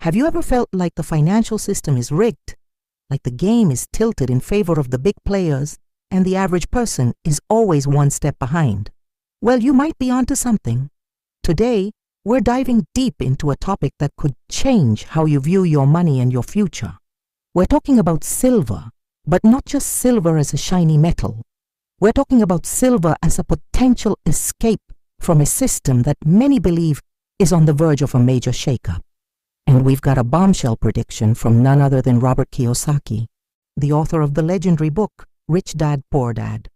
Have you ever felt like the financial system is rigged? Like the game is tilted in favor of the big players and the average person is always one step behind? Well, you might be onto something. Today, we're diving deep into a topic that could change how you view your money and your future. We're talking about silver, but not just silver as a shiny metal. We're talking about silver as a potential escape from a system that many believe is on the verge of a major shakeup. And we've got a bombshell prediction from none other than Robert Kiyosaki, the author of the legendary book, Rich Dad, Poor Dad.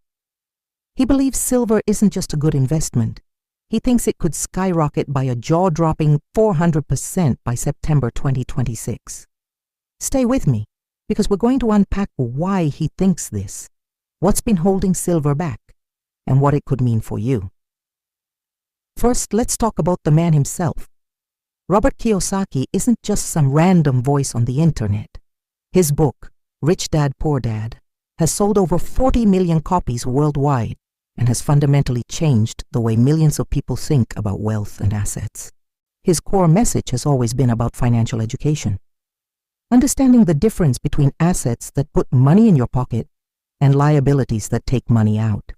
He believes silver isn't just a good investment. He thinks it could skyrocket by a jaw-dropping 400% by September 2026. Stay with me, because we're going to unpack why he thinks this, what's been holding silver back, and what it could mean for you. First, let's talk about the man himself. Robert Kiyosaki isn't just some random voice on the internet. His book, Rich Dad, Poor Dad, has sold over 40 million copies worldwide and has fundamentally changed the way millions of people think about wealth and assets. His core message has always been about financial education, understanding the difference between assets that put money in your pocket and liabilities that take money out.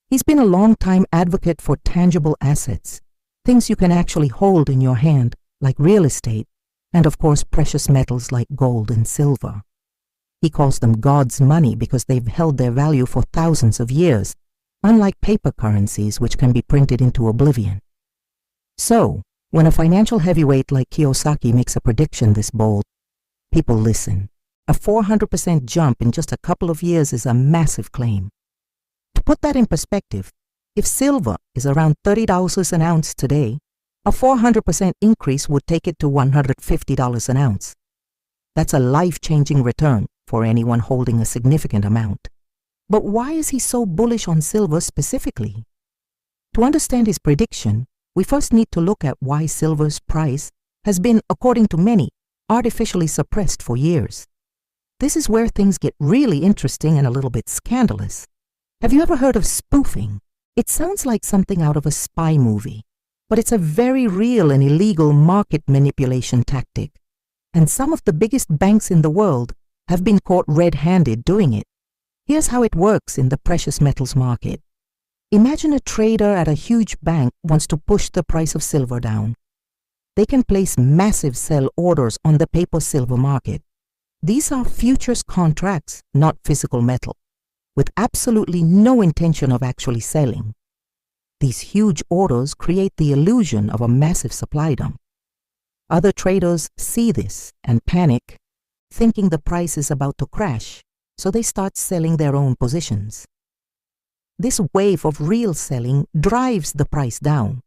He's been a long-time advocate for tangible assets, things you can actually hold in your hand, like real estate, and of course precious metals like gold and silver. He calls them God's money because they've held their value for thousands of years, unlike paper currencies which can be printed into oblivion. So, when a financial heavyweight like Kiyosaki makes a prediction this bold, people listen. A 400% jump in just a couple of years is a massive claim. To put that in perspective, if silver is around $30 an ounce today, a 400% increase would take it to $150 an ounce. That's a life-changing return for anyone holding a significant amount. But why is he so bullish on silver specifically? To understand his prediction, we first need to look at why silver's price has been, according to many, artificially suppressed for years. This is where things get really interesting and a little bit scandalous. Have you ever heard of spoofing? It sounds like something out of a spy movie, but it's a very real and illegal market manipulation tactic. And some of the biggest banks in the world have been caught red-handed doing it. Here's how it works in the precious metals market. Imagine a trader at a huge bank wants to push the price of silver down. They can place massive sell orders on the paper silver market. These are futures contracts, not physical metal, with absolutely no intention of actually selling. These huge orders create the illusion of a massive supply dump. Other traders see this and panic, thinking the price is about to crash, so they start selling their own positions. This wave of real selling drives the price down.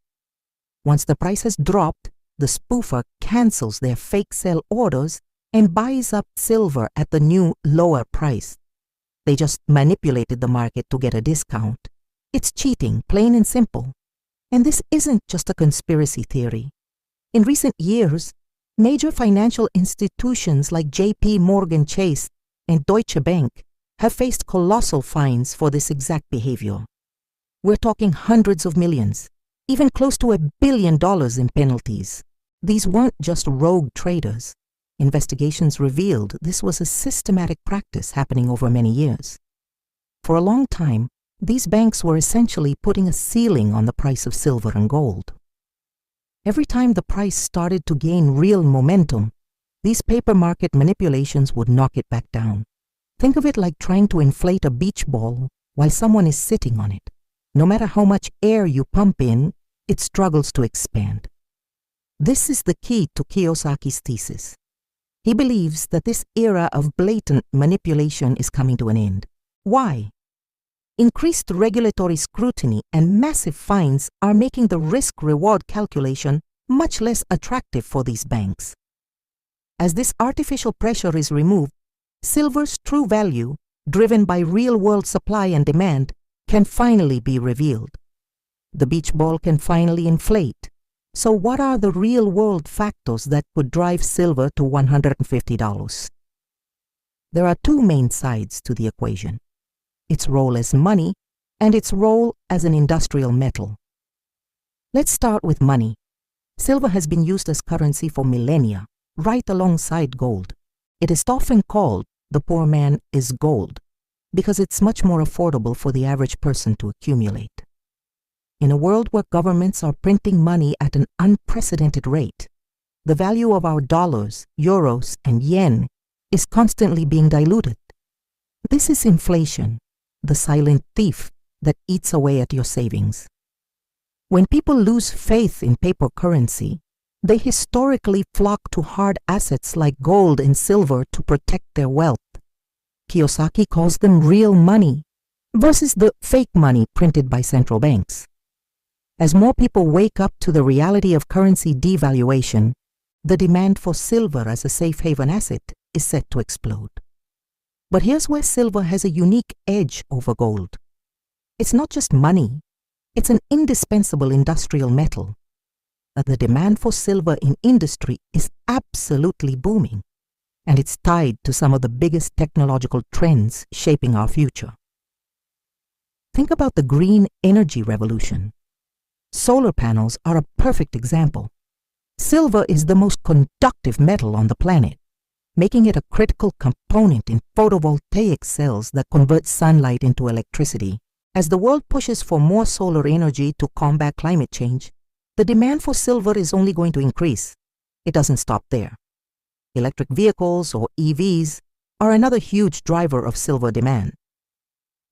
Once the price has dropped, the spoofer cancels their fake sell orders and buys up silver at the new, lower price. They just manipulated the market to get a discount. It's cheating, plain and simple. And this isn't just a conspiracy theory. In recent years, major financial institutions like J.P. Morgan Chase and Deutsche Bank have faced colossal fines for this exact behavior. We're talking hundreds of millions, even close to $1 billion in penalties. These weren't just rogue traders. Investigations revealed this was a systematic practice happening over many years. For a long time, these banks were essentially putting a ceiling on the price of silver and gold. Every time the price started to gain real momentum, these paper market manipulations would knock it back down. Think of it like trying to inflate a beach ball while someone is sitting on it. No matter how much air you pump in, it struggles to expand. This is the key to Kiyosaki's thesis. He believes that this era of blatant manipulation is coming to an end. Why? Increased regulatory scrutiny and massive fines are making the risk-reward calculation much less attractive for these banks. As this artificial pressure is removed, silver's true value, driven by real-world supply and demand, can finally be revealed. The beach ball can finally inflate. So what are the real-world factors that could drive silver to $150? There are two main sides to the equation: its role as money and its role as an industrial metal. Let's start with money. Silver has been used as currency for millennia, right alongside gold. It is often called the poor man is gold because it's much more affordable for the average person to accumulate. In a world where governments are printing money at an unprecedented rate, the value of our dollars, euros, and yen is constantly being diluted. This is inflation, the silent thief that eats away at your savings. When people lose faith in paper currency, they historically flock to hard assets like gold and silver to protect their wealth. Kiyosaki calls them real money versus the fake money printed by central banks. As more people wake up to the reality of currency devaluation, the demand for silver as a safe haven asset is set to explode. But here's where silver has a unique edge over gold. It's not just money, it's an indispensable industrial metal. The demand for silver in industry is absolutely booming, and it's tied to some of the biggest technological trends shaping our future. Think about the green energy revolution. Solar panels are a perfect example. Silver is the most conductive metal on the planet, making it a critical component in photovoltaic cells that convert sunlight into electricity. As the world pushes for more solar energy to combat climate change, the demand for silver is only going to increase. It doesn't stop there. Electric vehicles, or EVs, are another huge driver of silver demand.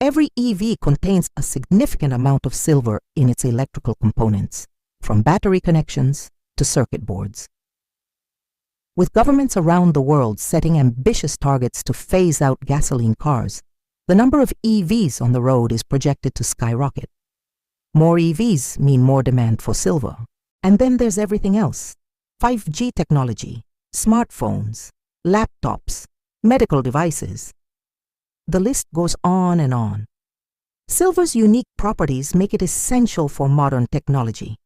Every EV contains a significant amount of silver in its electrical components, from battery connections to circuit boards. With governments around the world setting ambitious targets to phase out gasoline cars, the number of EVs on the road is projected to skyrocket. More EVs mean more demand for silver. And then there's everything else: 5G technology, smartphones, laptops, medical devices. The list goes on and on. Silver's unique properties make it essential for modern technology.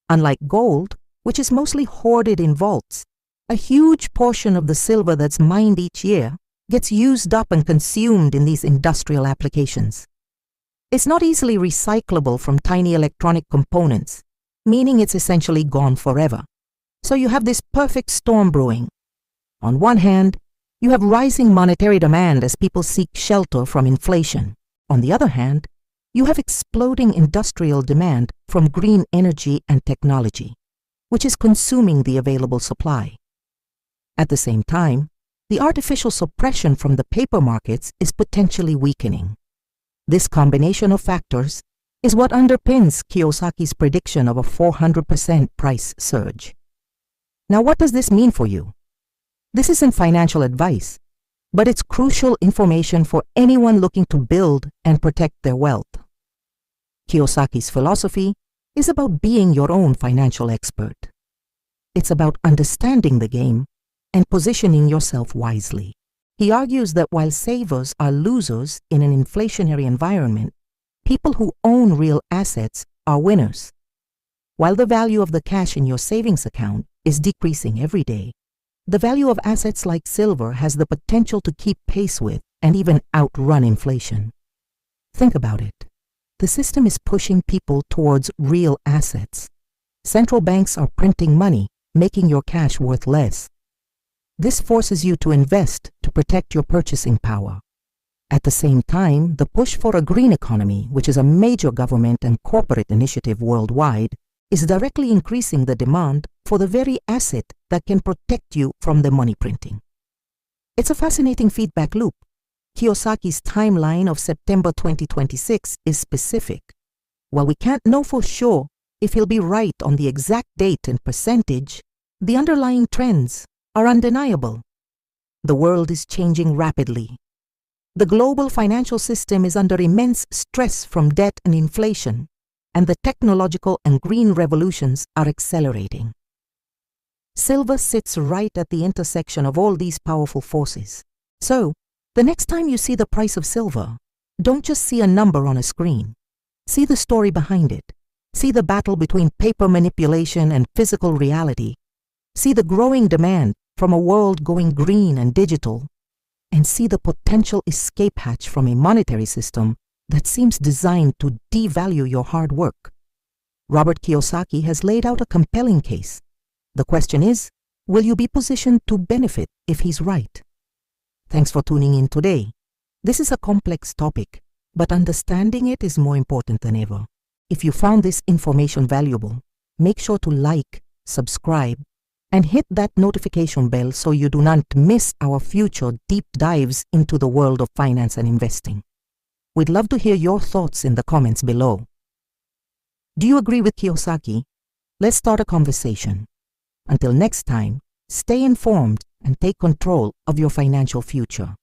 Unlike gold, which is mostly hoarded in vaults, a huge portion of the silver that's mined each year gets used up and consumed in these industrial applications. It's not easily recyclable from tiny electronic components, meaning it's essentially gone forever. So you have this perfect storm brewing. On one hand, you have rising monetary demand as people seek shelter from inflation. On the other hand, you have exploding industrial demand from green energy and technology, which is consuming the available supply. At the same time, the artificial suppression from the paper markets is potentially weakening. This combination of factors is what underpins Kiyosaki's prediction of a 400% price surge. Now, what does this mean for you? This isn't financial advice, but it's crucial information for anyone looking to build and protect their wealth. Kiyosaki's philosophy is about being your own financial expert. It's about understanding the game and positioning yourself wisely. He argues that while savers are losers in an inflationary environment, people who own real assets are winners. While the value of the cash in your savings account is decreasing every day, the value of assets like silver has the potential to keep pace with and even outrun inflation. Think about it. The system is pushing people towards real assets. Central banks are printing money, making your cash worth less. This forces you to invest to protect your purchasing power. At the same time, the push for a green economy, which is a major government and corporate initiative worldwide, is directly increasing the demand for the very asset that can protect you from the money printing. It's a fascinating feedback loop. Kiyosaki's timeline of September 2026 is specific. While we can't know for sure if he'll be right on the exact date and percentage, the underlying trends are undeniable. The world is changing rapidly. The global financial system is under immense stress from debt and inflation, and the technological and green revolutions are accelerating. Silver sits right at the intersection of all these powerful forces. So, the next time you see the price of silver, don't just see a number on a screen. See the story behind it. See the battle between paper manipulation and physical reality. See the growing demand from a world going green and digital. And see the potential escape hatch from a monetary system that seems designed to devalue your hard work. Robert Kiyosaki has laid out a compelling case. The question is, Will you be positioned to benefit if he's right? Thanks for tuning in today. This is a complex topic, but understanding it is more important than ever. If you found this information valuable, make sure to like, subscribe, and hit that notification bell so you do not miss our future deep dives into the world of finance and investing. We'd love to hear your thoughts in the comments below. Do you agree with Kiyosaki? Let's start a conversation. Until next time, stay informed and take control of your financial future.